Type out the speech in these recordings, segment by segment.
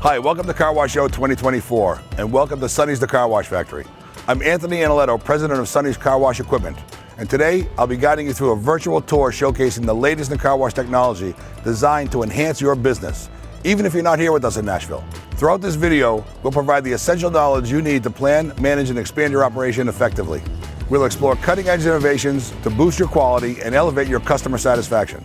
Hi, welcome to Car Wash Show 2024, and welcome to Sonny's the Car Wash Factory. I'm Anthony Analetto, president of Sonny's Car Wash Equipment, and today I'll be guiding you through a virtual tour showcasing the latest in car wash technology designed to enhance your business, even if you're not here with us in Nashville. Throughout this video, we'll provide the essential knowledge you need to plan, manage, and expand your operation effectively. We'll explore cutting-edge innovations to boost your quality and elevate your customer satisfaction.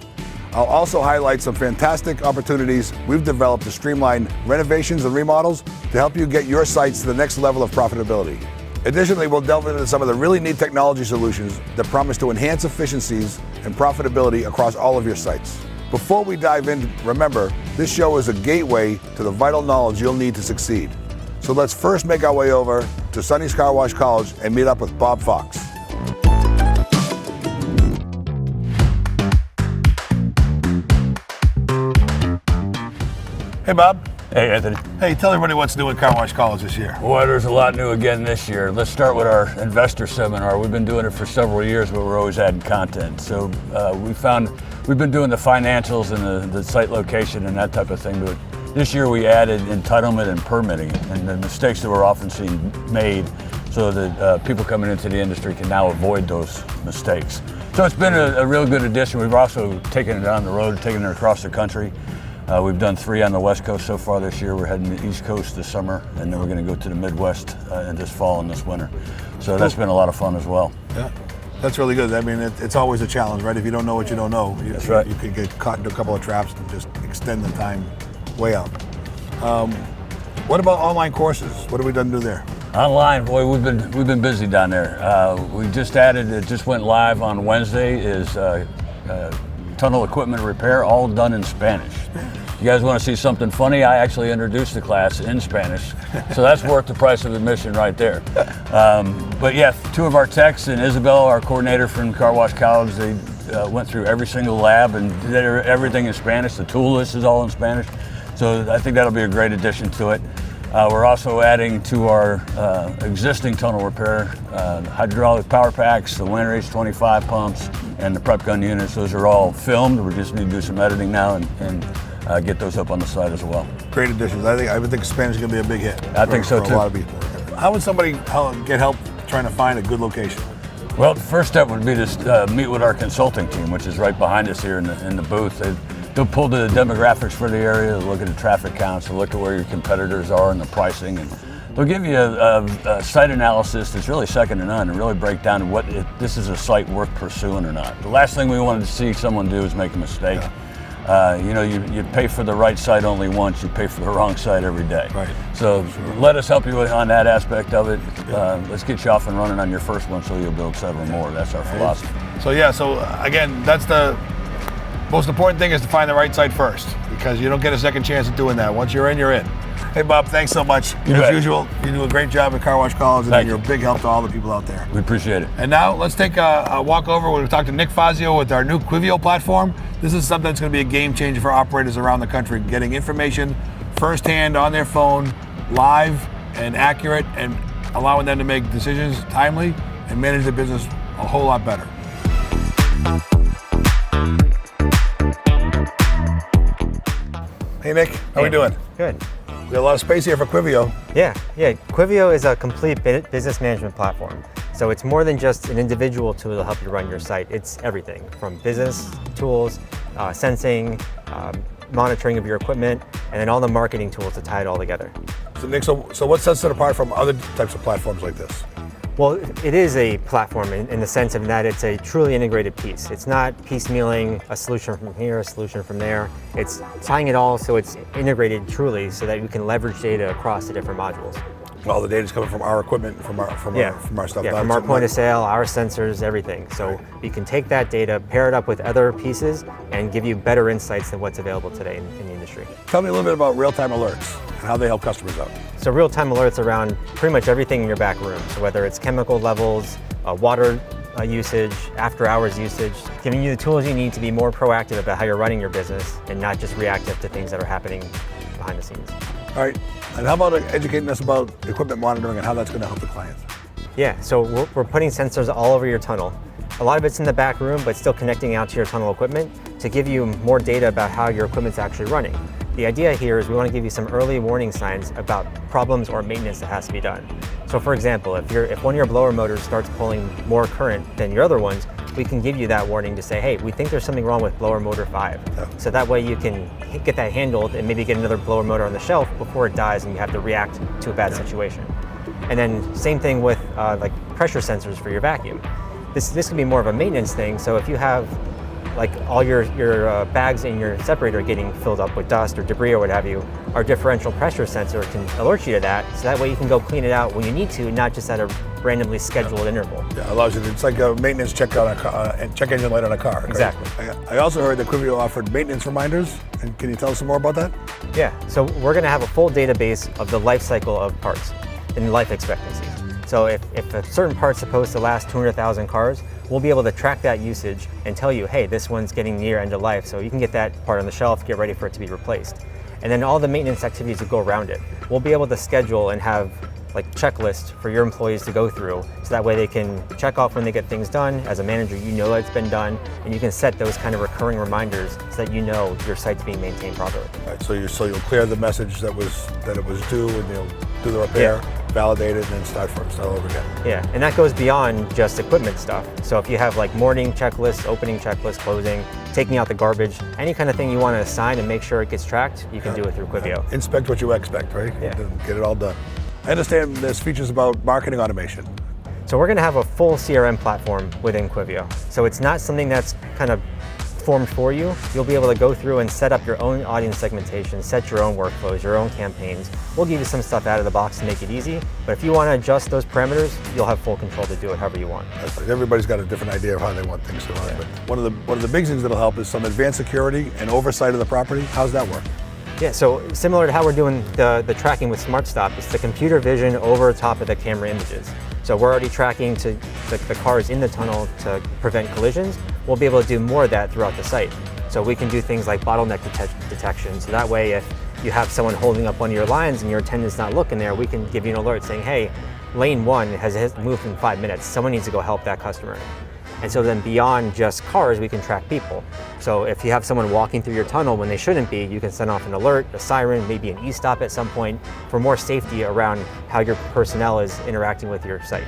I'll also highlight some fantastic opportunities we've developed to streamline renovations and remodels to help you get your sites to the next level of profitability. Additionally, we'll delve into some of the really neat technology solutions that promise to enhance efficiencies and profitability across all of your sites. Before we dive in, remember, this show is a gateway to the vital knowledge you'll need to succeed. So let's first make our way over to Sonny's Car Wash College and meet up with Bob Fox. Hey, Bob. Hey, Anthony. Hey, tell everybody what's new at Car Wash College this year. Boy, there's a lot new again this year. Let's start with our investor seminar. We've been doing it for several years, but we're always adding content. So we've been doing the financials and the site location and that type of thing to it. This year we added entitlement and permitting and the mistakes that we're often seeing made so that people coming into the industry can now avoid those mistakes. So it's been a real good addition. We've also taken it on the road, taken it across the country. We've done 3 on the West Coast so far this year. We're heading to the East Coast this summer, and then we're going to go to the Midwest in this fall and this winter. So that's been a lot of fun as well. Yeah, that's really good. I mean, it's always a challenge, right? If you don't know what you don't know, that's right. You could get caught into a couple of traps and just extend the time way out. What about online courses? What have we done to do there? Online, boy, we've been busy down there. We just added, it just went live on Wednesday, is tunnel equipment repair, all done in Spanish. You guys want to see something funny? I actually introduced the class in Spanish, so that's worth the price of admission right there. But yeah, 2 of our techs and Isabel, our coordinator from Car Wash College, they went through every single lab and did everything in Spanish. The tool list is all in Spanish, so I think that'll be a great addition to it. We're also adding to our existing tunnel repair, hydraulic power packs, the Winter H25 pumps, and the prep gun units. Those are all filmed. We just need to do some editing now and get those up on the site as well. Great additions. I would think Spanish is going to be a big hit. I think so for too. A lot of people. How would somebody get help trying to find a good location? Well, the first step would be to meet with our consulting team, which is right behind us here in the booth. They'll pull the demographics for the area, they'll look at the traffic counts, they'll look at where your competitors are and the pricing, and they'll give you a site analysis that's really second to none and really break down this is a site worth pursuing or not. The last thing we wanted to see someone do is make a mistake. Yeah. You pay for the right site only once, you pay for the wrong site every day. Right. So let us help you on that aspect of it. Let's get you off and running on your first one so you'll build several more. That's our philosophy. So again, that's the most important thing, is to find the right site first, because you don't get a second chance at doing that. Once you're in, you're in. Hey, Bob, thanks so much. As usual, you do a great job at Car Wash College, and you're a big help to all the people out there. We appreciate it. And now let's take a walk over. We'll talk to Nick Fazio with our new Quivo platform. This is something that's going to be a game changer for operators around the country, getting information firsthand on their phone, live and accurate, and allowing them to make decisions timely and manage their business a whole lot better. Hey Nick, how we doing? Good. We got a lot of space here for Quivo. Yeah. Quivo is a complete business management platform. So it's more than just an individual tool to help you run your site. It's everything from business tools, sensing, monitoring of your equipment, and then all the marketing tools to tie it all together. So Nick, so what sets it apart from other types of platforms like this? Well, it is a platform in the sense of that it's a truly integrated piece. It's not piecemealing a solution from here, a solution from there. It's tying it all so it's integrated truly so that you can leverage data across the different modules. All the data's coming from our equipment, from our stuff. Yeah, from our point of sale, our sensors, everything. So you can take that data, pair it up with other pieces, and give you better insights than what's available today in the industry. Tell me a little bit about real-time alerts and how they help customers out. So real-time alerts around pretty much everything in your back room. So whether it's chemical levels, water usage, after-hours usage, giving you the tools you need to be more proactive about how you're running your business and not just reactive to things that are happening behind the scenes. All right, and how about educating us about equipment monitoring and how that's going to help the clients? Yeah, so we're putting sensors all over your tunnel. A lot of it's in the back room, but still connecting out to your tunnel equipment to give you more data about how your equipment's actually running. The idea here is we want to give you some early warning signs about problems or maintenance that has to be done. So for example, if one of your blower motors starts pulling more current than your other ones, we can give you that warning to say, hey, we think there's something wrong with blower motor 5. Yeah. So that way you can get that handled and maybe get another blower motor on the shelf before it dies and you have to react to a bad situation. And then same thing with like pressure sensors for your vacuum. This can be more of a maintenance thing. So if you have like all your bags in your separator getting filled up with dust or debris or what have you, our differential pressure sensor can alert you to that, so that way you can go clean it out when you need to, not just at a randomly scheduled interval. Yeah, allows you to, it's like a maintenance check on a car, check engine light on a car. Exactly. I also heard that Quivo offered maintenance reminders, and can you tell us some more about that? Yeah, so we're going to have a full database of the life cycle of parts and life expectancy. So if a certain part's supposed to last 200,000 cars, we'll be able to track that usage and tell you, hey, this one's getting near end of life, so you can get that part on the shelf, get ready for it to be replaced. And then all the maintenance activities that go around it, we'll be able to schedule and have like checklists for your employees to go through, so that way they can check off when they get things done. As a manager, you know it's been done, and you can set those kind of recurring reminders so that you know your site's being maintained properly. Right, so you'll clear the message that it was due, and you'll do the repair, validate it, and then start all over again. Yeah, and that goes beyond just equipment stuff. So if you have like morning checklists, opening checklists, closing, taking out the garbage, any kind of thing you want to assign and make sure it gets tracked, you can do it through Quivo. Inspect what you expect, right? Yeah. Get it all done. I understand there's features about marketing automation. So we're going to have a full CRM platform within Quivo. So it's not something that's kind of formed for you. You'll be able to go through and set up your own audience segmentation, set your own workflows, your own campaigns. We'll give you some stuff out of the box to make it easy, but if you want to adjust those parameters, you'll have full control to do it however you want. Everybody's got a different idea of how they want things to run. Yeah. But one of the big things that'll help is some advanced security and oversight of the property. How's that work? Yeah, so similar to how we're doing the tracking with SmartStop, it's the computer vision over top of the camera images. So we're already tracking to the cars in the tunnel to prevent collisions. We'll be able to do more of that throughout the site. So we can do things like bottleneck detection. So that way, if you have someone holding up one of your lines and your attendant's not looking there, we can give you an alert saying, hey, lane 1 has moved in 5 minutes. Someone needs to go help that customer. And so then beyond just cars, we can track people. So if you have someone walking through your tunnel when they shouldn't be, you can send off an alert, a siren, maybe an e-stop at some point for more safety around how your personnel is interacting with your site.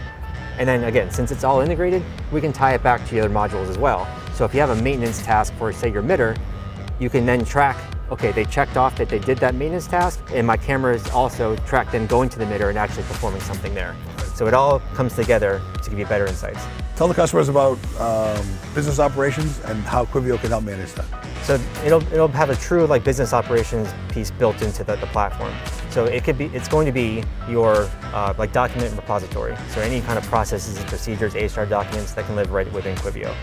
And then again, since it's all integrated, we can tie it back to the other modules as well. So if you have a maintenance task for, say, your mitter, you can then track, okay, they checked off that they did that maintenance task, and my camera is also tracked them going to the mitter and actually performing something there. So it all comes together to give you better insights. Tell the customers about business operations and how Quivo can help manage that. So it'll have a true like business operations piece built into the platform. So it's going to be your like document repository. So any kind of processes and procedures, HR documents that can live right within Quivo.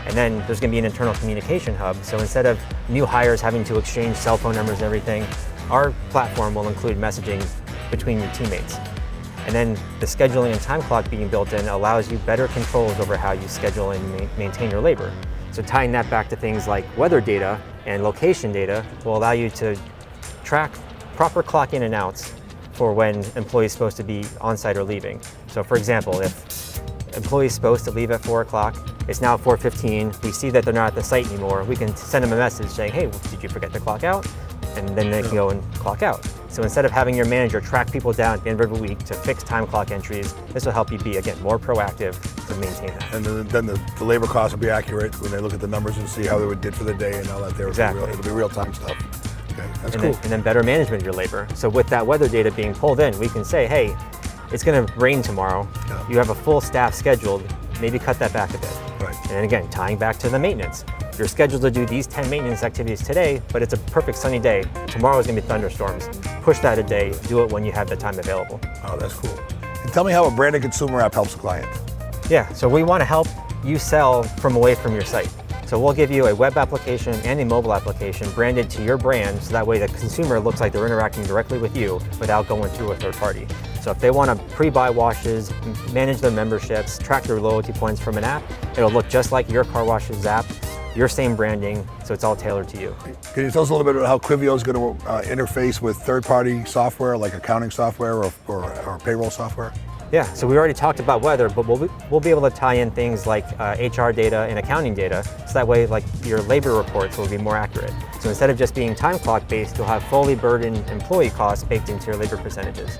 And then there's going to be an internal communication hub. So instead of new hires having to exchange cell phone numbers and everything, our platform will include messaging between your teammates. And then the scheduling and time clock being built in allows you better controls over how you schedule and maintain your labor. So tying that back to things like weather data and location data will allow you to track proper clock in and outs for when employees supposed to be on site or leaving. So for example, if employee's supposed to leave at 4 o'clock, it's now 4:15, we see that they're not at the site anymore, we can send them a message saying, hey, did you forget to clock out? And then they can go and clock out. So instead of having your manager track people down at the end of every week to fix time clock entries, this will help you be, again, more proactive to maintain that. And then the labor costs will be accurate when they look at the numbers and see how they did for the day and all that. Exactly. It'll be real-time stuff. Okay, that's cool. And then better management of your labor. So with that weather data being pulled in, we can say, hey, it's going to rain tomorrow. Yeah. You have a full staff scheduled. Maybe cut that back a bit. Right. And then again, tying back to the maintenance. You're scheduled to do these 10 maintenance activities today, but it's a perfect sunny day. Tomorrow is going to be thunderstorms. Push that a day. Do it when you have the time available. Oh, that's cool. And tell me how a branded consumer app helps a client. Yeah, so we want to help you sell from away from your site. So we'll give you a web application and a mobile application branded to your brand, so that way the consumer looks like they're interacting directly with you without going through a third party. So if they want to pre-buy washes, manage their memberships, track their loyalty points from an app, it'll look just like your car washes app, your same branding, so it's all tailored to you. Can you tell us a little bit about how Quivo is going to interface with third-party software like accounting software or payroll software? Yeah, so we already talked about weather, but we'll be able to tie in things like HR data and accounting data, so that way like your labor reports will be more accurate. So instead of just being time clock based, you'll have fully burdened employee costs baked into your labor percentages.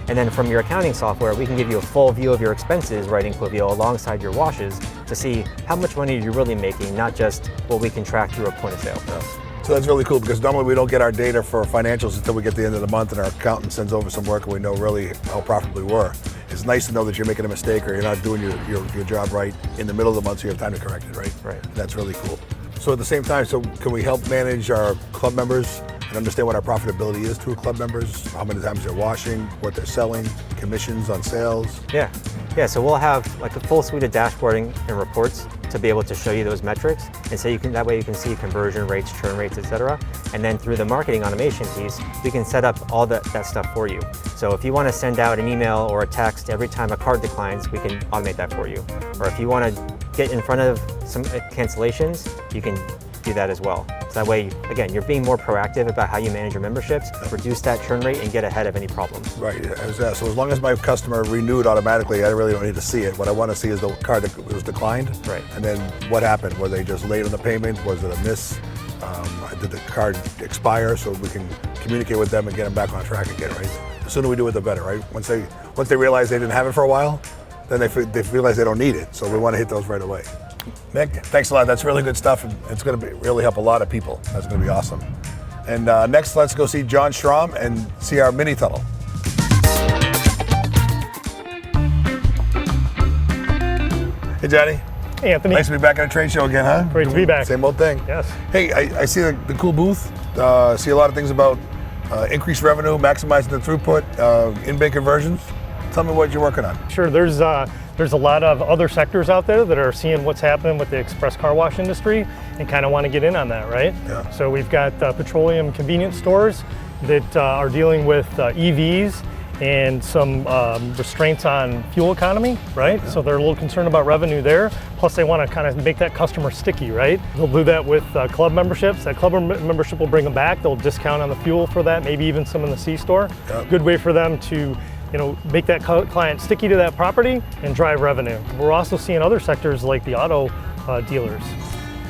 And then from your accounting software, we can give you a full view of your expenses right in Quivo alongside your washes to see how much money you're really making, not just what we can track through a point of sale. Yeah. So that's really cool because normally we don't get our data for financials until we get to the end of the month and our accountant sends over some work and we know really how profitable we were. It's nice to know that you're making a mistake or you're not doing your job right in the middle of the month so you have time to correct it, right? Right. That's really cool. So at the same time, so can we help manage our club members and understand what our profitability is to club members, how many times they're washing, what they're selling, commissions on sales? Yeah, so we'll have like a full suite of dashboarding and reports to be able to show you those metrics, and so that way you can see conversion rates, churn rates, etc. And then through the marketing automation piece, we can set up all that stuff for you. So if you want to send out an email or a text every time a card declines, we can automate that for you. Or if you want to get in front of some cancellations, you can do that as well. So that way, again, you're being more proactive about how you manage your memberships, reduce that churn rate, and get ahead of any problems. Right, so as long as my customer renewed automatically, I really don't need to see it. What I want to see is the card that was declined, right. And then what happened? Were they just late on the payment? Was it a miss? Did the card expire? So we can communicate with them and get them back on track again, right? The sooner we do it, the better, right? Once they realize they didn't have it for a while, then they realize they don't need it. So we want to hit those right away. Mick, thanks a lot. That's really good stuff. And it's going to really help a lot of people. That's going to be awesome. And next, let's go see John Strom and see our mini tunnel. Hey, Johnny. Hey, Anthony. Nice to be back at a trade show again, huh? Great to be back. Same old thing. Yes. Hey, I see the cool booth. See a lot of things about increased revenue, maximizing the throughput, in-bank conversions. Tell me what you're working on. Sure. There's a lot of other sectors out there that are seeing what's happening with the express car wash industry and kind of want to get in on that, right? Yeah. So we've got petroleum convenience stores that are dealing with EVs and some restraints on fuel economy, right? Yeah. So they're a little concerned about revenue there. Plus they want to kind of make that customer sticky, right? They'll do that with club memberships. That club membership will bring them back. They'll discount on the fuel for that, maybe even some in the C-store. Yeah. Good way for them to make that client sticky to that property and drive revenue. We're also seeing other sectors like the auto dealers.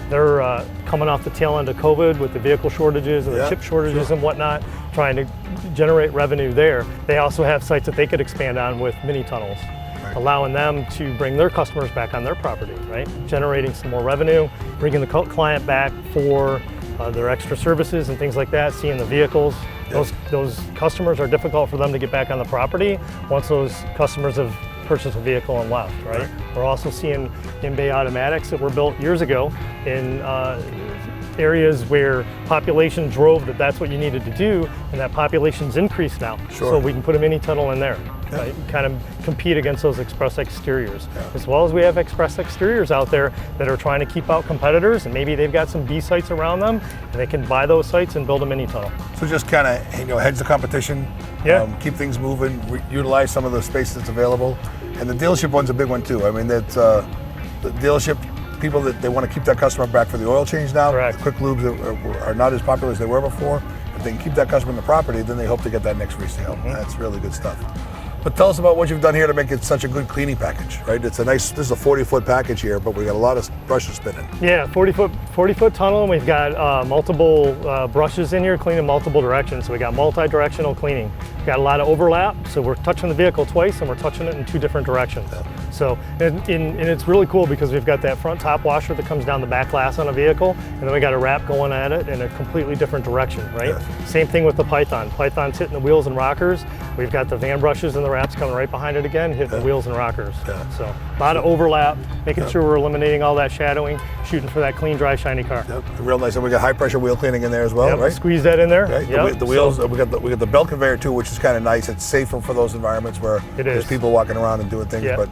They're coming off the tail end of COVID with the vehicle shortages and the chip shortages and whatnot, trying to generate revenue there. They also have sites that they could expand on with mini tunnels, allowing them to bring their customers back on their property, right? Generating some more revenue, bringing the client back for their extra services and things like that, seeing the vehicles. Those customers are difficult for them to get back on the property once those customers have purchased a vehicle and left, right? We're also seeing in-bay automatics that were built years ago in areas where population drove that's what you needed to do, and that population's increased now. Sure. So we can put a mini tunnel in there, right? Kind of compete against those express exteriors. As well as we have express exteriors out there that are trying to keep out competitors, and maybe they've got some B sites around them, and they can buy those sites and build a mini tunnel. So just kind of hedge the competition, keep things moving, utilize some of the space that's available. And the dealership one's a big one too. I mean, that's the dealership people that they want to keep that customer back for the oil change now. Correct. The quick lubes are not as popular as they were before. If they can keep that customer in the property, then they hope to get that next resale. That's really good stuff. But tell us about what you've done here to make it such a good cleaning package, right? It's this is a 40-foot package here, but we got a lot of brushes spinning. Yeah, 40-foot tunnel, and we've got multiple brushes in here cleaning multiple directions. So we got multi-directional cleaning. We've got a lot of overlap, so we're touching the vehicle twice, and we're touching it in two different directions. So, and it's really cool because we've got that front top washer that comes down the back glass on a vehicle, and then we got a wrap going at it in a completely different direction, right? Same thing with the Python. Python's hitting the wheels and rockers. We've got the van brushes and the wraps coming right behind it again, hitting the wheels and rockers. So a lot of overlap, making sure we're eliminating all that shadowing, shooting for that clean, dry, shiny car. Real nice. And we got high pressure wheel cleaning in there as well, right? Squeeze that in there. The wheels. We got the belt conveyor too, which is kind of nice. It's safer for those environments where there's people walking around and doing things, but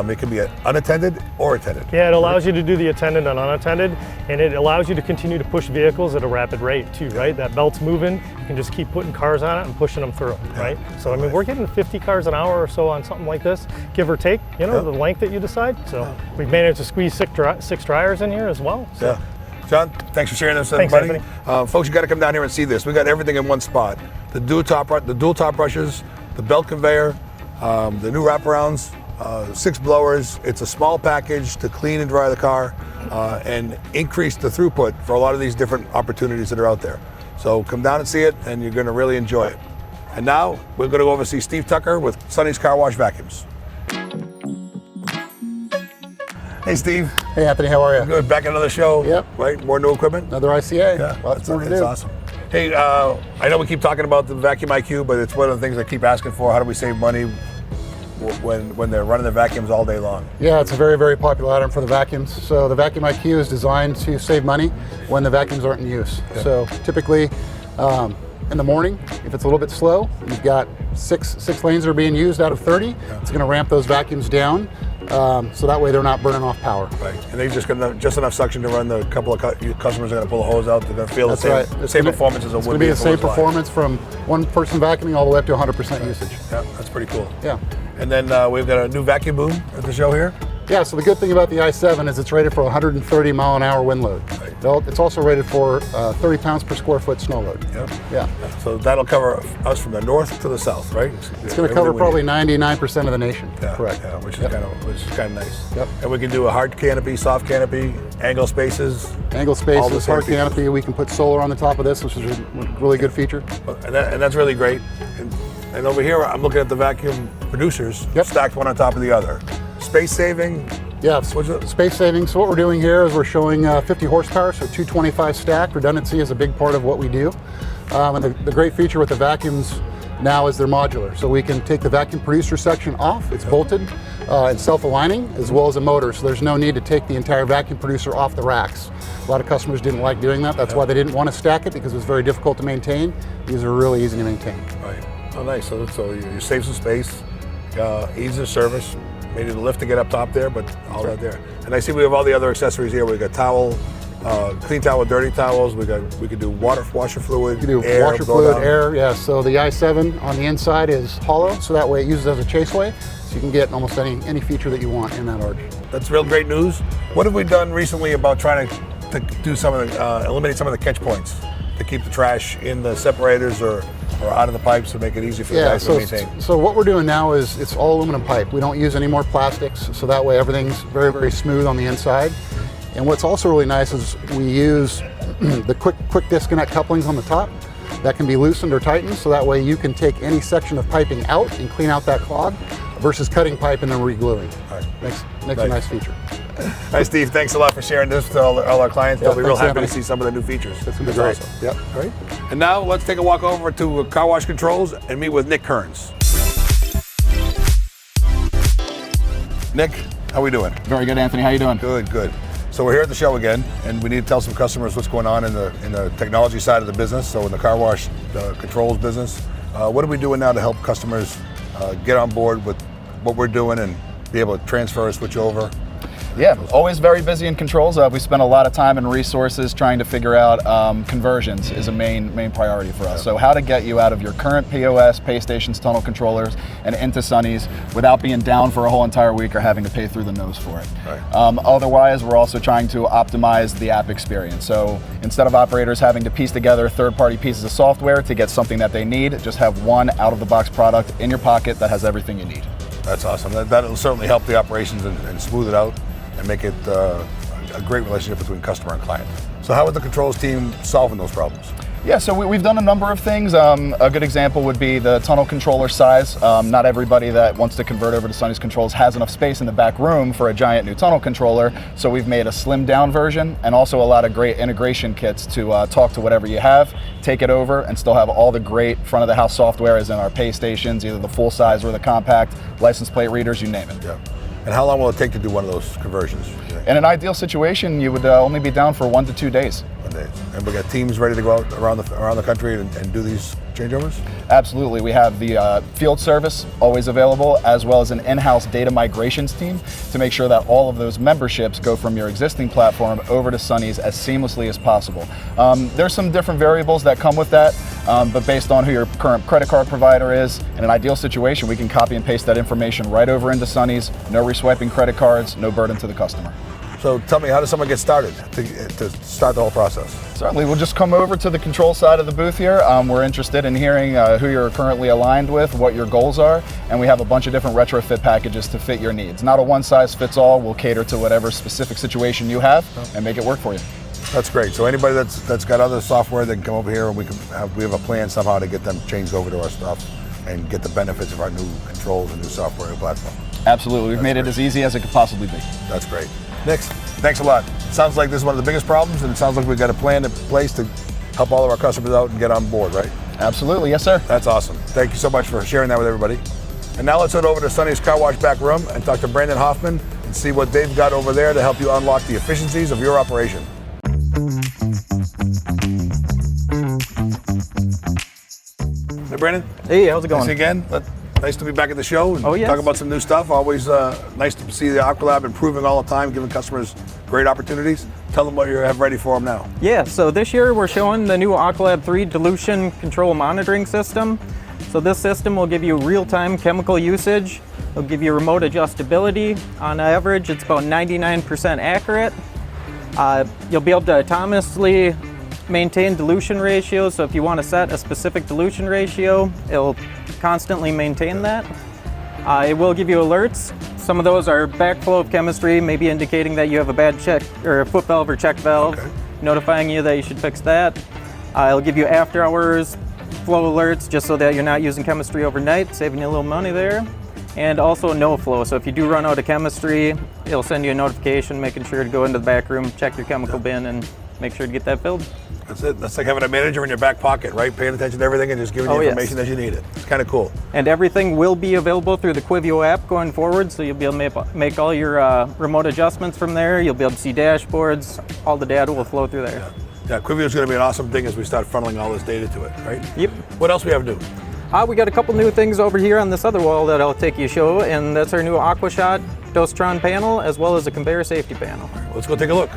it can be unattended or attended. Yeah, it allows you to do the attended and unattended, and it allows you to continue to push vehicles at a rapid rate too, right? That belt's moving, you can just keep putting cars on it and pushing them through, right? So I mean, we're getting 50 cars an hour or so on something like this, give or take, the length that you decide. So we've managed to squeeze six dryers in here as well. So. John, thanks for sharing this with everybody. Folks, you got to come down here and see this. We got everything in one spot. The dual top brushes, the belt conveyor, The new wraparounds, 6 blowers. It's a small package to clean and dry the car and increase the throughput for a lot of these different opportunities that are out there. So come down and see it, and you're going to really enjoy it. And now we're going to go over see Steve Tucker with Sonny's Car Wash Vacuums. Hey, Steve. Hey, Anthony, how are you? Good. Back at another show. Yep. Right? More new equipment. Another ICA. Yeah, Lots more to do. it's awesome. Hey, I know we keep talking about the Vacuum IQ, but it's one of the things I keep asking for. How do we save money when they're running their vacuums all day long? Yeah, it's a very, very popular item for the vacuums. So the Vacuum IQ is designed to save money when the vacuums aren't in use. Yeah. So typically in the morning, if it's a little bit slow, you've got six lanes that are being used out of 30. Yeah. It's going to ramp those vacuums down. So that way they're not burning off power. Right, and they've just got just enough suction to run the couple of customers are going to pull the hose out. They're going to feel the same performance as a would be. It's going to be the same performance from one person vacuuming all the way up to 100% usage. Yeah, that's pretty cool. Yeah. And then we've got a new vacuum boom at the show here. Yeah, so the good thing about the i7 is it's rated for 130 mile an hour wind load. Right. It's also rated for 30 pounds per square foot snow load. Yep. Yeah. So that'll cover us from the north to the south, right? It's going to cover probably 99% of the nation. Yeah, correct. Yeah, which is kind of nice. Yep. And we can do a hard canopy, soft canopy, angle spaces. Angle spaces, hard canopy. We can put solar on the top of this, which is a really good feature. And that's really great. And over here, I'm looking at the vacuum producers, stacked one on top of the other. Space saving. Yeah, space saving. So what we're doing here is we're showing 50 horsepower, so 225 stack. Redundancy is a big part of what we do. And the great feature with the vacuums now is they're modular. So we can take the vacuum producer section off. It's bolted and self-aligning, as well as a motor. So there's no need to take the entire vacuum producer off the racks. A lot of customers didn't like doing that. That's why they didn't want to stack it, because it was very difficult to maintain. These are really easy to maintain. Right. Oh, nice. So you save some space, ease of service. Maybe the lift to get up top there, but all that there. And I see we have all the other accessories here. We've got towel, clean towel, dirty towels. We could do washer fluid, air, washer fluid, air. Yeah. So the i7 on the inside is hollow, so that way it uses as a chaseway. So you can get almost any feature that you want in that arch. That's real great news. What have we done recently about trying to do some of the eliminate some of the catch points to keep the trash in the separators or out of the pipes to make it easy for the guys to maintain? So what we're doing now is it's all aluminum pipe. We don't use any more plastics, so that way everything's very, very smooth on the inside. And what's also really nice is we use the quick disconnect couplings on the top that can be loosened or tightened, so that way you can take any section of piping out and clean out that clog versus cutting pipe and then re-gluing. Right. Makes a nice feature. Hi, Steve. Thanks a lot for sharing this to all our clients. They'll be real happy Anthony. to see some of the new features. That's going to be great. Awesome. Yep. All right. And now let's take a walk over to Car Wash Controls and meet with Nick Kearns. Nick, how we doing? Very good, Anthony. How you doing? Good, good. So we're here at the show again, and we need to tell some customers what's going on in the technology side of the business. So in the car wash controls business, what are we doing now to help customers get on board with what we're doing and be able to transfer or switch over? Yeah, always very busy in controls. We spend a lot of time and resources trying to figure out conversions is a main priority for us. So how to get you out of your current POS, pay stations, tunnel controllers, and into Sonny's without being down for a whole entire week or having to pay through the nose for it. Right. Otherwise, we're also trying to optimize the app experience. So instead of operators having to piece together third-party pieces of software to get something that they need, just have one out-of-the-box product in your pocket that has everything you need. That's awesome. That'll certainly help the operations and smooth it out and make it a great relationship between customer and client. So how is the controls team solving those problems? Yeah, so we've done a number of things. A good example would be the tunnel controller size. Not everybody that wants to convert over to Sonny's controls has enough space in the back room for a giant new tunnel controller, so we've made a slimmed down version and also a lot of great integration kits to talk to whatever you have, take it over, and still have all the great front of the house software as in our pay stations, either the full size or the compact, license plate readers, you name it. Yeah. And how long will it take to do one of those conversions? In an ideal situation, you would only be down for 1 to 2 days. 1 day. And we got teams ready to go out around the country and do these changeovers? Absolutely. We have the field service always available, as well as an in-house data migrations team to make sure that all of those memberships go from your existing platform over to Sonny's as seamlessly as possible. There's some different variables that come with that, but based on who your current credit card provider is, in an ideal situation, we can copy and paste that information right over into Sonny's. No reswiping credit cards, no burden to the customer. So tell me, how does someone get started to start the whole process? Certainly, we'll just come over to the control side of the booth here. We're interested in hearing who you're currently aligned with, what your goals are, and we have a bunch of different retrofit packages to fit your needs. Not a one-size-fits-all. We'll cater to whatever specific situation you have and make it work for you. That's great. So anybody that's got other software, they can come over here, and we have a plan somehow to get them changed over to our stuff and get the benefits of our new controls and new software and platform. Absolutely. We've made it as easy as it could possibly be. That's great. Nick, thanks a lot. Sounds like this is one of the biggest problems, and it sounds like we've got a plan in place to help all of our customers out and get on board, right? Absolutely. Yes, sir. That's awesome. Thank you so much for sharing that with everybody. And now let's head over to Sonny's Car Wash back room and talk to Brandon Hoffman and see what they've got over there to help you unlock the efficiencies of your operation. Hey, Brandon. Hey, how's it going? Thanks again. Nice to be back at the show and yes. talk about some new stuff. Always nice to see the Aqualab improving all the time, giving customers great opportunities. Tell them what you have ready for them now. Yeah, so this year we're showing the new Aqualab 3 dilution control monitoring system. So this system will give you real-time chemical usage. It'll give you remote adjustability. On average, it's about 99% accurate. You'll be able to autonomously maintain dilution ratios. So if you want to set a specific dilution ratio, it'll constantly maintain that. It will give you alerts. Some of those are backflow of chemistry, maybe indicating that you have a bad check or a foot valve or check valve, notifying you that you should fix that. It'll give you after hours flow alerts just so that you're not using chemistry overnight, saving you a little money there. And also no flow. So if you do run out of chemistry, it'll send you a notification making sure to go into the back room, check your chemical bin, and make sure to get that filled. That's it. That's like having a manager in your back pocket, right? Paying attention to everything and just giving you information as you need it. It's kind of cool. And everything will be available through the Quivo app going forward, so you'll be able to make all your remote adjustments from there. You'll be able to see dashboards. All the data will flow through there. Yeah, Quivo is going to be an awesome thing as we start funneling all this data to it, right? Yep. What else we have to do? We got a couple new things over here on this other wall that I'll take you to show, and that's our new AquaShot Dostron panel, as well as a conveyor safety panel. Let's go take a look.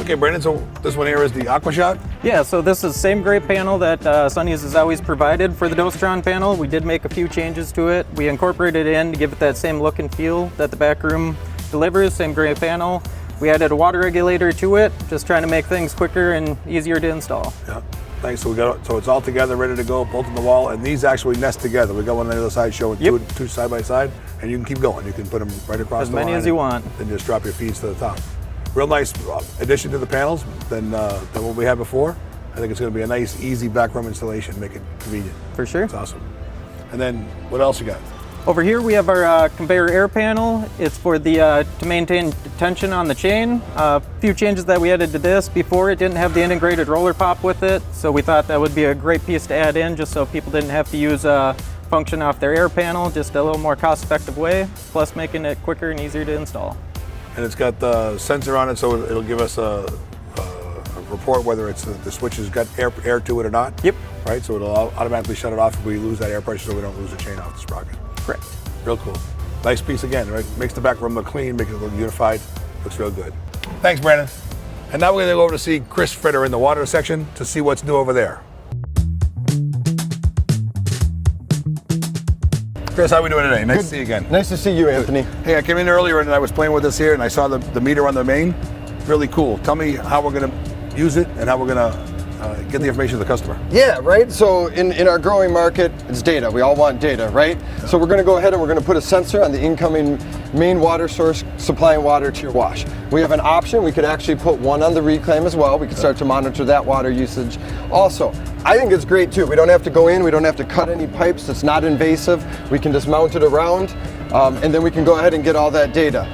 Okay, Brandon, so this one here is the AquaShot? Yeah, so this is the same great panel that Sonny's has always provided for the Dostron panel. We did make a few changes to it. We incorporated it in to give it that same look and feel that the back room delivers, same great panel. We added a water regulator to it, just trying to make things quicker and easier to install. Yeah, thanks. So it's all together, ready to go, bolt in the wall, and these actually nest together. We got one on the other side showing two side by side, and you can keep going. You can put them right across the line. As many as you want. Then just drop your feeds to the top. Real nice addition to the panels than what we had before. I think it's going to be a nice, easy backroom installation, make it convenient. For sure. It's awesome. And then what else you got? Over here we have our conveyor air panel. It's for the to maintain tension on the chain. A few changes that we added to this. Before, it didn't have the integrated roller pop with it, so we thought that would be a great piece to add in just so people didn't have to use a function off their air panel, just a little more cost-effective way, plus making it quicker and easier to install. And it's got the sensor on it, so it'll give us a report whether it's the switch has got air to it or not. Yep. Right, so it'll automatically shut it off if we lose that air pressure, so we don't lose the chain off the sprocket. Correct. Real cool. Nice piece again, right? Makes the back room look clean, makes it look unified. Looks real good. Thanks, Brandon. And now we're going to go over to see Chris Fritter in the water section to see what's new over there. Chris, how are we doing today? Nice to see you again. Nice to see you, Anthony. Hey, I came in earlier and I was playing with this here and I saw the meter on the main. Really cool. Tell me how we're going to use it and how we're going to get the information to the customer. Yeah, right? So in our growing market, it's data. We all want data, right? Yeah. So we're going to go ahead and we're going to put a sensor on the incoming main water source supplying water to your wash. We have an option. We could actually put one on the reclaim as well. We can start to monitor that water usage. Also, I think it's great too. We don't have to go in. We don't have to cut any pipes. It's not invasive. We can just mount it around and then we can go ahead and get all that data.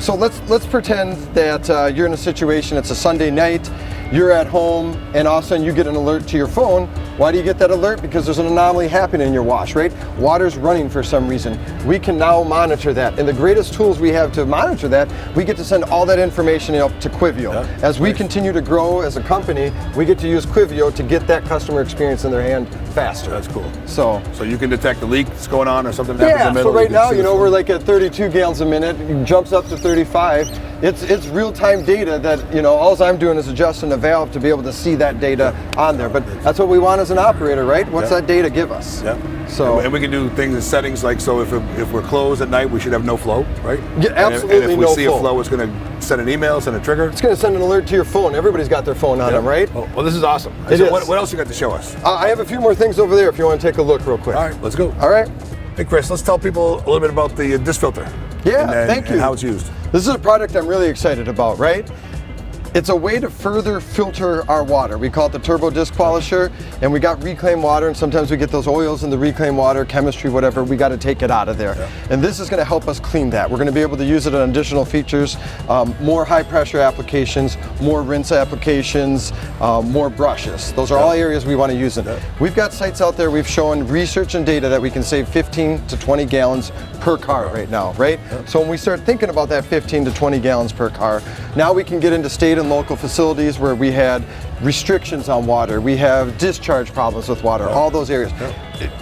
So let's pretend that you're in a situation, it's a Sunday night, you're at home, and all of a sudden you get an alert to your phone. Why do you get that alert? Because there's an anomaly happening in your wash, right? Water's running for some reason. We can now monitor that. And the greatest tools we have to monitor that, we get to send all that information up to Quivo. Yeah, as we continue to grow as a company, we get to use Quivo to get that customer experience in their hand faster. That's cool. So you can detect a leak that's going on or something that happens in the middle. So right now, we're like at 32 gallons a minute, it jumps up to 35. It's real-time data that, all I'm doing is adjusting the valve to be able to see that data on there. But that's what we want as an operator, right? What's that data give us? Yeah. So, and we can do things in settings like, so if we're closed at night, we should have no flow, right? Yeah, absolutely and if we no see flow. a flow, it's going to send an email, send a trigger. It's going to send an alert to your phone. Everybody's got their phone on them, right? Oh, well, this is awesome. It So is. What else you got to show us? I have a few more things over there if you want to take a look real quick. All right, let's go. All right. Hey, Chris, let's tell people a little bit about the disc filter. Yeah, thank you. And how it's used. This is a product I'm really excited about, right? It's a way to further filter our water. We call it the turbo disc polisher, and we got reclaimed water, and sometimes we get those oils in the reclaimed water, chemistry, whatever, we got to take it out of there. And this is going to help us clean that. We're going to be able to use it on additional features, more high pressure applications, more rinse applications, more brushes. Those are all areas we want to use it. We've got sites out there, we've shown research and data that we can save 15 to 20 gallons per car right now, right? So when we start thinking about that 15 to 20 gallons per car, now we can get into state and local facilities where we had restrictions on water, we have discharge problems with water, all those areas.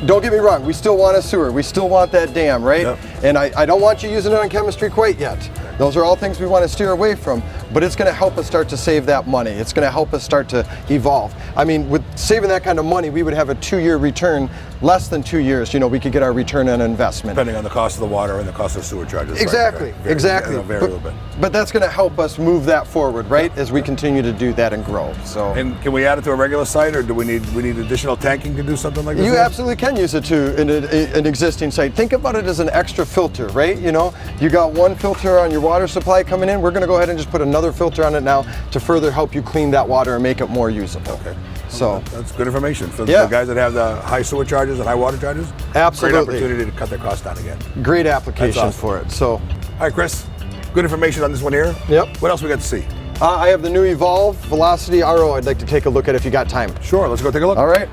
Don't get me wrong, we still want a sewer, we still want that dam, right? And I don't want you using it on chemistry quite yet. Those are all things we want to steer away from, but it's going to help us start to save that money. It's going to help us start to evolve. I mean, with saving that kind of money, we would have a 2-year return, less than 2 years, you know, we could get our return on investment. Depending on the cost of the water and the cost of sewer charges. Exactly, right. exactly. Vary a little bit. But that's going to help us move that forward, right? As we continue to do that and grow. So. And can we add it to a regular site, or do we need additional tanking to do something like this? You absolutely can use it to an existing site. Think about it as an extra filter, right? You know, you got one filter on your water supply coming in. We're going to go ahead and just put another filter on it now to further help you clean that water and make it more usable. Okay. So that's good information for the Yeah. guys that have the high sewer charges and high water charges. Absolutely. Great opportunity to cut their costs down again. Great application That's awesome. for it. So. All right, Chris. Good information on this one here. Yep. What else we got to see? I have the new Evolve Velocity RO I'd like to take a look at if you got time. Sure, let's go take a look. All right.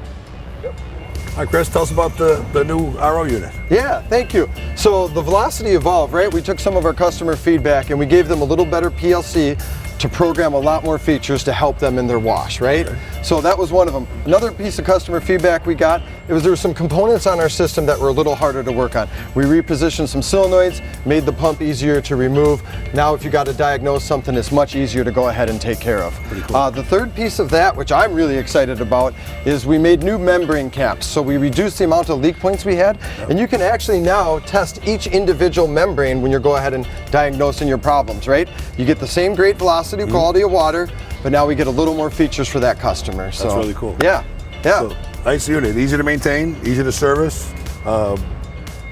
All right, Chris, tell us about the new RO unit. Yeah, thank you. So the Velocity Evolve, right? We took some of our customer feedback and we gave them a little better PLC to program a lot more features to help them in their wash, right? Okay. So that was one of them. Another piece of customer feedback we got, there were some components on our system that were a little harder to work on. We repositioned some solenoids, made the pump easier to remove. Now if you got to diagnose something, it's much easier to go ahead and take care of. Pretty cool. The third piece of that, which I'm really excited about, is we made new membrane caps. So we reduced the amount of leak points we had, and you can actually now test each individual membrane when you go ahead and diagnosing your problems, right? You get the same great velocity, quality of water, but now we get a little more features for that customer. So, that's really cool. Yeah, yeah. So, nice unit, easy to maintain, easy to service,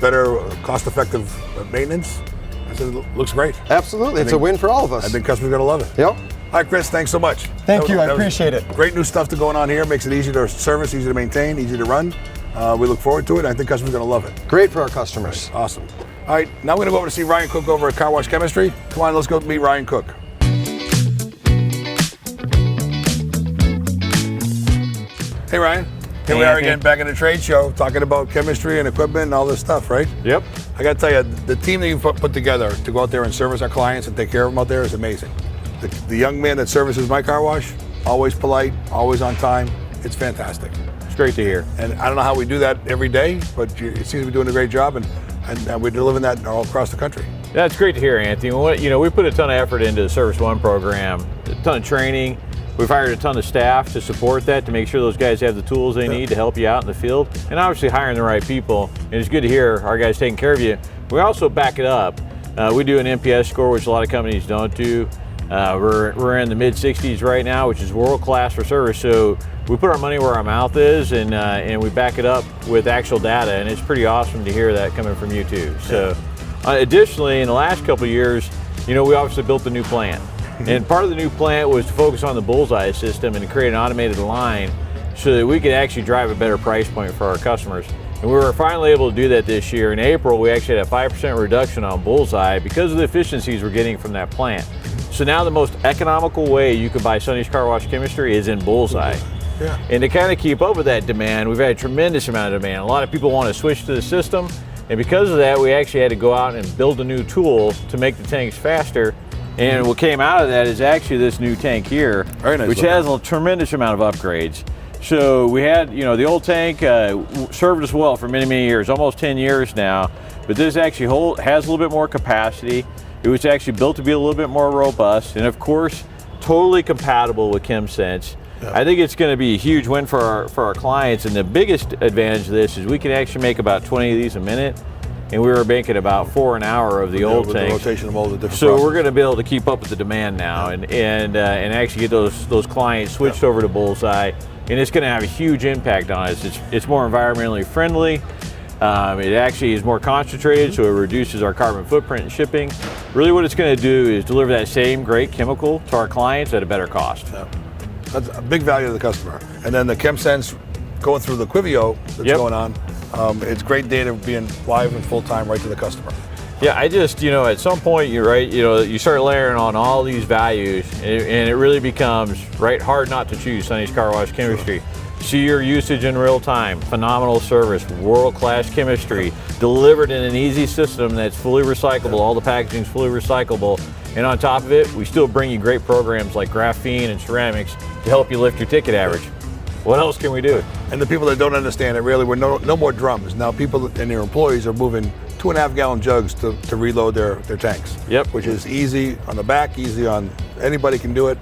better cost-effective maintenance. I said it looks great. Absolutely, it's a win for all of us. I think customers are going to love it. Yep. All right, Chris, thanks so much. Thank you, I appreciate it. Great new stuff going on here. Makes it easy to service, easy to maintain, easy to run. We look forward to it. I think customers are going to love it. Great for our customers. Awesome. All right, now we're going to go over to see Ryan Cook over at Car Wash Chemistry. Come on, let's go meet Ryan Cook. Hey, Ryan. Here we are again back at the trade show talking about chemistry and equipment and all this stuff, right? Yep. I got to tell you, the team that you put together to go out there and service our clients and take care of them out there is amazing. The young man that services my car wash, always polite, always on time. It's fantastic. It's great to hear. And I don't know how we do that every day, but it seems to be doing a great job, and we're delivering that all across the country. That's great to hear, Anthony. We put a ton of effort into the Service One program, a ton of training. We've hired a ton of staff to support that, to make sure those guys have the tools they need to help you out in the field, and obviously hiring the right people. And it's good to hear our guys taking care of you. We also back it up. We do an NPS score, which a lot of companies don't do. We're in the mid-60s right now, which is world-class for service. So we put our money where our mouth is, and we back it up with actual data, and it's pretty awesome to hear that coming from you too. So additionally, in the last couple of years, we obviously built a new plant. And part of the new plant was to focus on the bullseye system and to create an automated line so that we could actually drive a better price point for our customers. And we were finally able to do that this year. In April, we actually had a 5% reduction on bullseye because of the efficiencies we're getting from that plant. So now the most economical way you can buy Sonny's Car Wash Chemistry is in bullseye. Yeah. And to kind of keep up with that demand, we've had a tremendous amount of demand. A lot of people want to switch to the system. And because of that, we actually had to go out and build a new tool to make the tanks faster. And what came out of that is actually this new tank here, which has a tremendous amount of upgrades. So we had, the old tank served us well for many, many years, almost 10 years now. But this actually has a little bit more capacity. It was actually built to be a little bit more robust, and of course, totally compatible with ChemSense. I think it's going to be a huge win for our clients, and the biggest advantage of this is we can actually make about 20 of these a minute, and we were making about 4 an hour of the old tanks. The rotation of all the different So processes. we're going to be able to keep up with the demand now, and actually get those clients switched over to Bullseye, and it's going to have a huge impact on us. It's more environmentally friendly. It actually is more concentrated, so it reduces our carbon footprint in shipping. Really, what it's going to do is deliver that same great chemical to our clients at a better cost. Yeah. That's a big value to the customer. And then the ChemSense going through the Quivo that's going on. It's great data being live and full time right to the customer. Yeah, I just, at some point, you start layering on all these values, and it really becomes hard not to choose Sonny's Car Wash Chemistry. See your usage in real time, phenomenal service, world-class chemistry, delivered in an easy system that's fully recyclable. All the packaging's fully recyclable. And on top of it, we still bring you great programs like graphene and ceramics to help you lift your ticket average. What else can we do? And the people that don't understand it, really, we're no more drums. Now people and their employees are moving 2.5 gallon jugs to reload their tanks. Yep. Which is easy on the back, easy on, anybody can do it.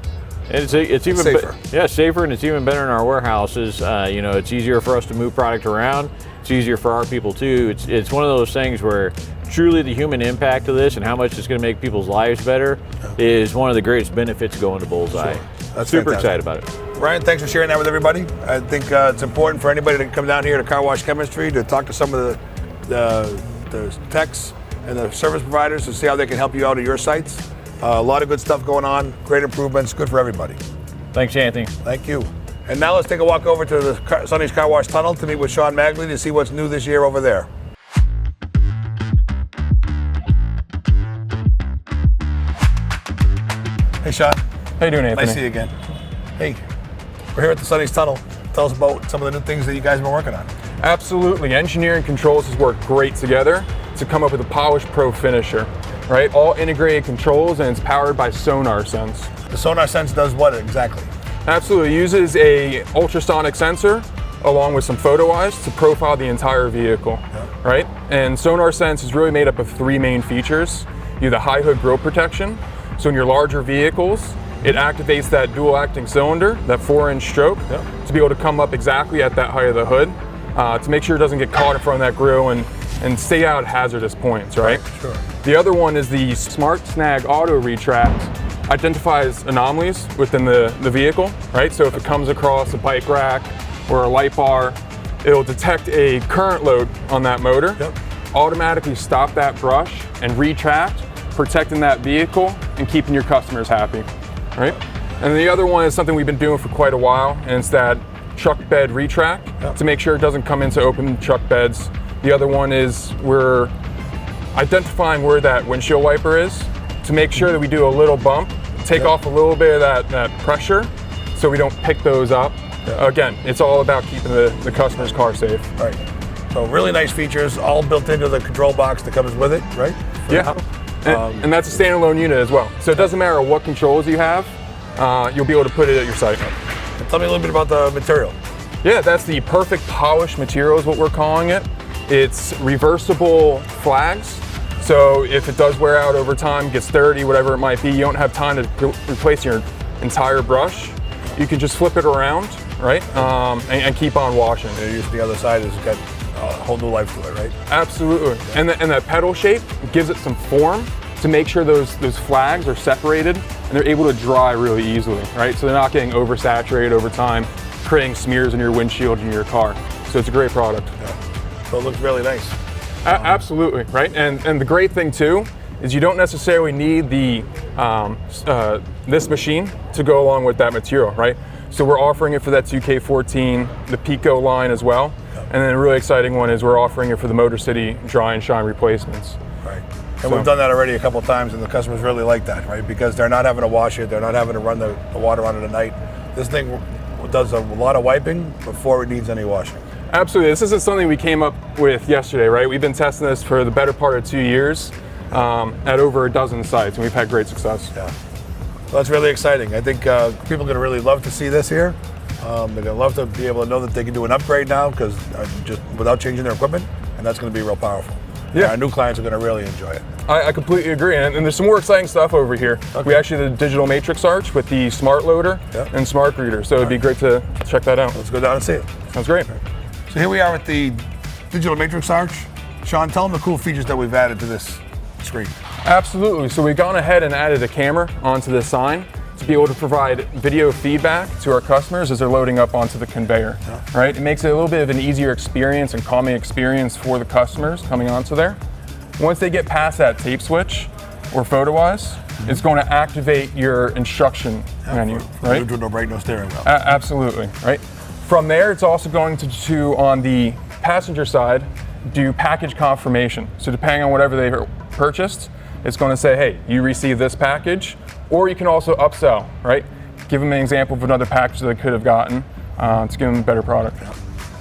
And it's even safer. Safer, and it's even better in our warehouses. It's easier for us to move product around. It's easier for our people too. It's one of those things where truly the human impact of this and how much it's going to make people's lives better is one of the greatest benefits going to Bullseye. Sure. That's super fantastic. excited about it. Ryan, thanks for sharing that with everybody. I think it's important for anybody to come down here to Car Wash Chemistry to talk to some of the techs and the service providers to see how they can help you out at your sites. A lot of good stuff going on, great improvements, good for everybody. Thanks, Anthony. Thank you. And now let's take a walk over to the Sonny's Car Wash Tunnel to meet with Sean Magley to see what's new this year over there. Hey, Sean. How you doing, Anthony? Nice to see you again. Hey, we're here at the Sonny's Tunnel. Tell us about some of the new things that you guys have been working on. Absolutely. Engineering controls has worked great together to come up with a Polish Pro finisher, right? All integrated controls, and it's powered by SonarSense. The SonarSense does what exactly? Absolutely. It uses a ultrasonic sensor along with some photo eyes to profile the entire vehicle, right? And SonarSense is really made up of 3 main features. You have the high hood grille protection. So in your larger vehicles, it activates that dual acting cylinder, that 4-inch stroke, to be able to come up exactly at that height of the hood, to make sure it doesn't get caught in front of that grille and stay out at hazardous points, right? Sure. The other one is the Smart Snag Auto Retract. Identifies anomalies within the vehicle, right? So if it comes across a bike rack or a light bar, it'll detect a current load on that motor, automatically stop that brush and retract, protecting that vehicle and keeping your customers happy, right? And the other one is something we've been doing for quite a while, and it's that truck bed retract to make sure it doesn't come into open truck beds. The other one is we're identifying where that windshield wiper is to make sure that we do a little bump, take off a little bit of that pressure so we don't pick those up. Again, it's all about keeping the customer's car safe. Right. So really nice features, all built into the control box that comes with it, right? And that's a standalone unit as well. So it doesn't matter what controls you have, you'll be able to put it at your site. Tell me a little bit about the material. Yeah, that's the perfect polished material is what we're calling it. It's reversible flags. So if it does wear out over time, gets dirty, whatever it might be, you don't have time to replace your entire brush. You can just flip it around, right? And keep on washing. The other side has got a whole new life to it, right? Absolutely. And that pedal shape gives it some form to make sure those flags are separated and they're able to dry really easily, right? So they're not getting oversaturated over time, creating smears in your windshield in your car. So it's a great product. So it looks really nice. Absolutely, right? And the great thing too is you don't necessarily need the this machine to go along with that material, right? So we're offering it for that 2K14, the Pico line as well. And then a really exciting one is we're offering it for the Motor City dry and shine replacements. Right. And we've done that already a couple of times, and the customers really like that, right? Because they're not having to wash it, they're not having to run the water on it at night. This thing does a lot of wiping before it needs any washing. Absolutely. This isn't something we came up with yesterday, right? We've been testing this for the better part of 2 years at over a dozen sites, and we've had great success. Yeah. Well, that's really exciting. I think people are going to really love to see this here. They're going to love to be able to know that they can do an upgrade now, because just without changing their equipment, and that's going to be real powerful. Yeah. Our new clients are going to really enjoy it. I completely agree, and there's some more exciting stuff over here. Okay. We actually did a digital matrix arch with the smart loader and smart reader, so it'd be great to check that out. Let's go down and see it. Sounds great. So here we are with the digital matrix arch. Sean, tell them the cool features that we've added to this screen. Absolutely. So we've gone ahead and added a camera onto the sign to be able to provide video feedback to our customers as they're loading up onto the conveyor. Right? It makes it a little bit of an easier experience and calming experience for the customers coming onto there. Once they get past that tape switch or photo eyes, it's going to activate your instruction menu. Right? Neutral, no brake, no steering wheel. Absolutely. Right. From there, it's also going to on the passenger side, do package confirmation. So depending on whatever they've purchased, it's going to say, hey, you received this package, or you can also upsell, right? Give them an example of another package that they could have gotten to give them a better product.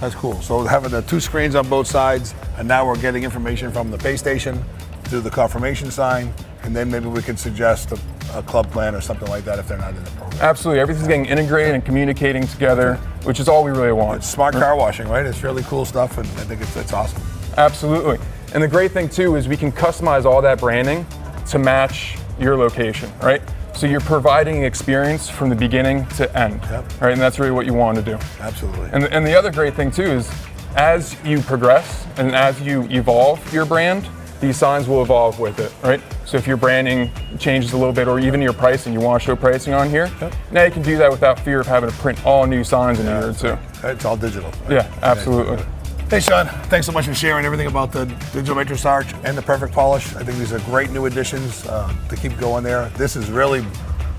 That's cool. So having the two screens on both sides, and now we're getting information from the pay station to the confirmation sign, and then maybe we can suggest a club plan or something like that if they're not in the program. Absolutely. Everything's getting integrated and communicating together, which is all we really want. It's smart car washing, right? It's really cool stuff, and I think it's awesome. Absolutely. And the great thing too is we can customize all that branding to match your location, right? So you're providing an experience from the beginning to end, right? And that's really what you want to do. Absolutely. And the other great thing too is as you progress and as you evolve your brand, these signs will evolve with it, right? So if your branding changes a little bit, or even your pricing, you want to show pricing on here, now you can do that without fear of having to print all new signs in a year or two. It's all digital. Right? Yeah, absolutely. Hey Sean, thanks so much for sharing everything about the digital matrix arch and the perfect polish. I think these are great new additions to keep going there. This is really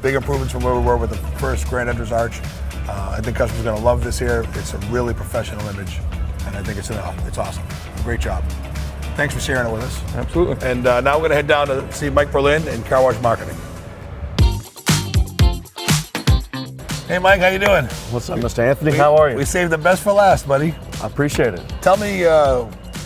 big improvements from where we were with the first grand entrance arch. I think customers are going to love this here. It's a really professional image, and I think it's awesome. Great job. Thanks for sharing it with us. Absolutely. And now we're going to head down to see Mike Berlin in Car Wash Marketing. Hey Mike, how you doing? What's up, Mr. Anthony? How are you? We saved the best for last, buddy. I appreciate it. Tell me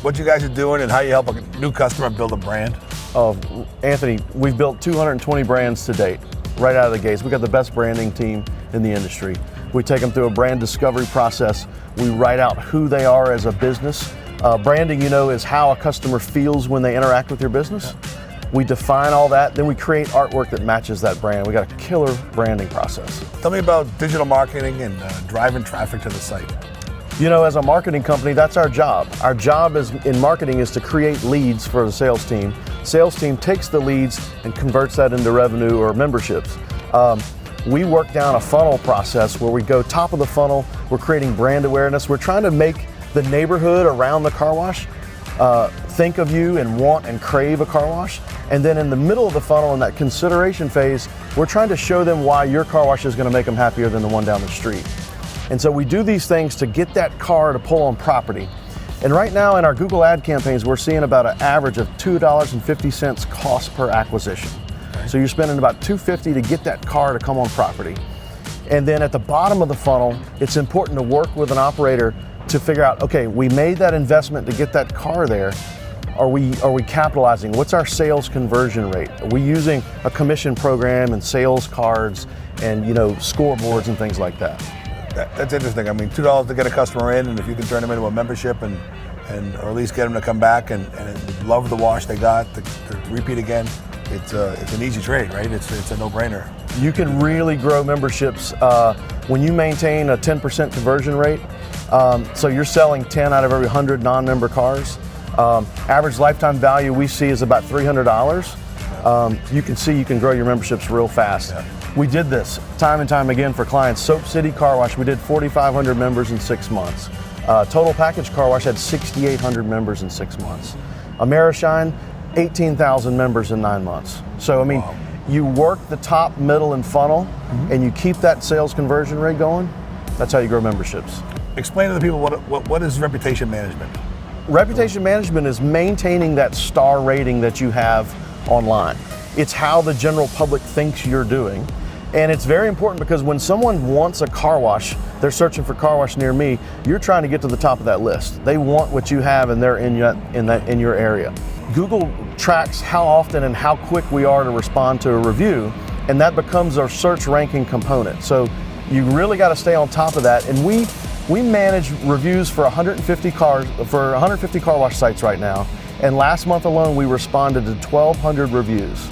what you guys are doing and how you help a new customer build a brand. Oh, Anthony, we've built 220 brands to date, right out of the gates. We've got the best branding team in the industry. We take them through a brand discovery process. We write out who they are as a business. Branding, you know, is how a customer feels when they interact with your business. We define all that, then we create artwork that matches that brand. We got a killer branding process. Tell me about digital marketing and driving traffic to the site. You know, as a marketing company, that's our job. Our job in marketing is to create leads for the sales team. Sales team takes the leads and converts that into revenue or memberships. We work down a funnel process where we go top of the funnel. We're creating brand awareness. We're trying to make the neighborhood around the car wash think of you and want and crave a car wash. And then in the middle of the funnel, in that consideration phase, we're trying to show them why your car wash is going to make them happier than the one down the street. And so we do these things to get that car to pull on property. And right now in our Google ad campaigns, we're seeing about an average of $2.50 cost per acquisition. So you're spending about $2.50 to get that car to come on property. And then at the bottom of the funnel, it's important to work with an operator to figure out, okay, we made that investment to get that car there. Are we capitalizing? What's our sales conversion rate? Are we using a commission program and sales cards and, you know, scoreboards and things like that? That's interesting. I mean, $2 to get a customer in, and if you can turn them into a membership and or at least get them to come back and love the wash they got, to repeat again, it's an easy trade, right? It's a no-brainer. You can really grow memberships when you maintain a 10% conversion rate. So you're selling 10 out of every 100 non-member cars. Average lifetime value we see is about $300. You can see you can grow your memberships real fast. Yeah. We did this time and time again for clients. Soap City Car Wash, we did 4,500 members in 6 months. Total Package Car Wash had 6,800 members in 6 months. Amerishine, 18,000 members in 9 months. So I mean, you work the top, middle, and funnel, and you keep that sales conversion rate going. That's how you grow memberships. Explain to the people what is reputation management. Reputation management is maintaining that star rating that you have online. It's how the general public thinks you're doing. And it's very important because when someone wants a car wash, they're searching for car wash near me, you're trying to get to the top of that list. They want what you have and they're in your area. Google tracks how often and how quick we are to respond to a review, and that becomes our search ranking component. So you really got to stay on top of that. And we manage reviews for 150 car wash sites right now, And last month alone, we responded to 1,200 reviews.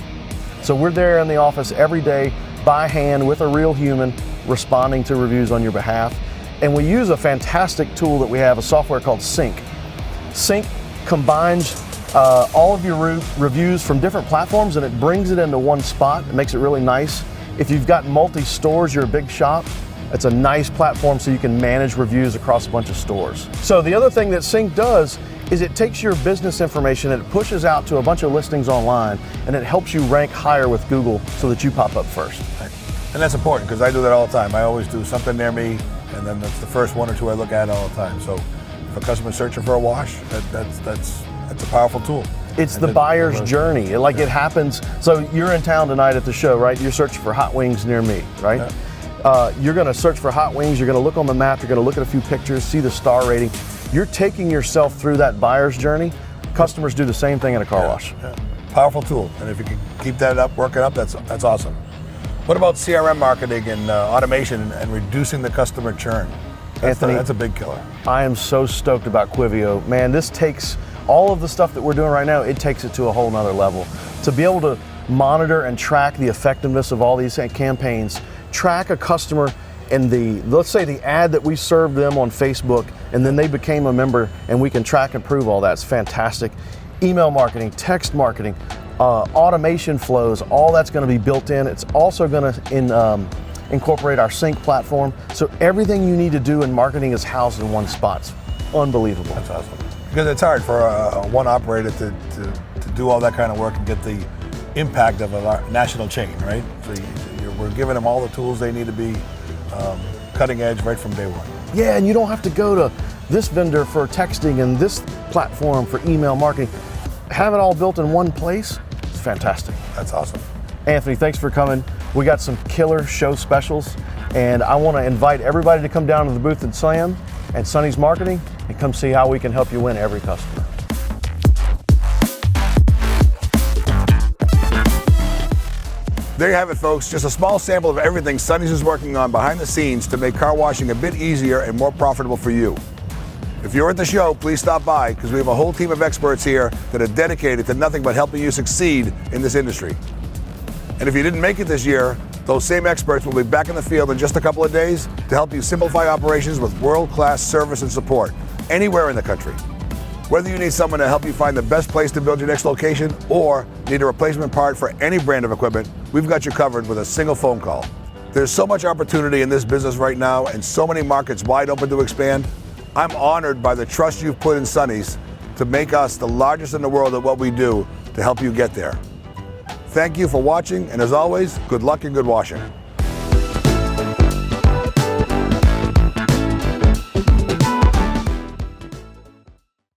So we're there in the office every day by hand with a real human responding to reviews on your behalf. And we use a fantastic tool that we have, a software called Sync. Sync combines all of your reviews from different platforms, and it brings it into one spot. It makes it really nice. If you've got multi-stores, you're a big shop, it's a nice platform so you can manage reviews across a bunch of stores. So the other thing that Sync does is it takes your business information and it pushes out to a bunch of listings online, and it helps you rank higher with Google so that you pop up first. And that's important because I do that all the time. I always do something near me, and then that's the first one or two I look at all the time. So if a customer's searching for a wash, that's a powerful tool. It's the buyer's journey. It happens. So you're in town tonight at the show, right? You're searching for hot wings near me, right? Yeah. You're going to search for hot wings. You're going to look on the map. You're going to look at a few pictures, see the star rating. You're taking yourself through that buyer's journey. Customers do the same thing in a car wash. Yeah. Powerful tool. And if you can keep that up, work it up, that's awesome. What about CRM marketing and automation and reducing the customer churn? Anthony, that's a big killer. I am so stoked about Quivio. Man, this takes all of the stuff that we're doing right now, it takes it to a whole nother level. To be able to monitor and track the effectiveness of all these campaigns, track a customer in let's say the ad that we served them on Facebook, and then they became a member, and we can track and prove all that. It's fantastic. Email marketing, text marketing, automation flows, all that's going to be built in. It's also going to incorporate our Sync platform. So everything you need to do in marketing is housed in one spot. It's unbelievable. That's awesome. Because it's hard for one operator to do all that kind of work and get the impact of a national chain, right? So we're giving them all the tools they need to be cutting edge right from day one. Yeah, and you don't have to go to this vendor for texting and this platform for email marketing. Have it all built in one place. It's fantastic. That's awesome. Anthony, thanks for coming. We got some killer show specials, and I want to invite everybody to come down to the booth at SLAM and Sonny's Marketing and come see how we can help you win every customer. There you have it, folks. Just a small sample of everything Sonny's is working on behind the scenes to make car washing a bit easier and more profitable for you. If you're at the show, please stop by because we have a whole team of experts here that are dedicated to nothing but helping you succeed in this industry. And if you didn't make it this year, those same experts will be back in the field in just a couple of days to help you simplify operations with world-class service and support anywhere in the country. Whether you need someone to help you find the best place to build your next location or need a replacement part for any brand of equipment, we've got you covered with a single phone call. There's so much opportunity in this business right now and so many markets wide open to expand. I'm honored by the trust you've put in Sonny's to make us the largest in the world at what we do to help you get there. Thank you for watching, and as always, good luck and good washing.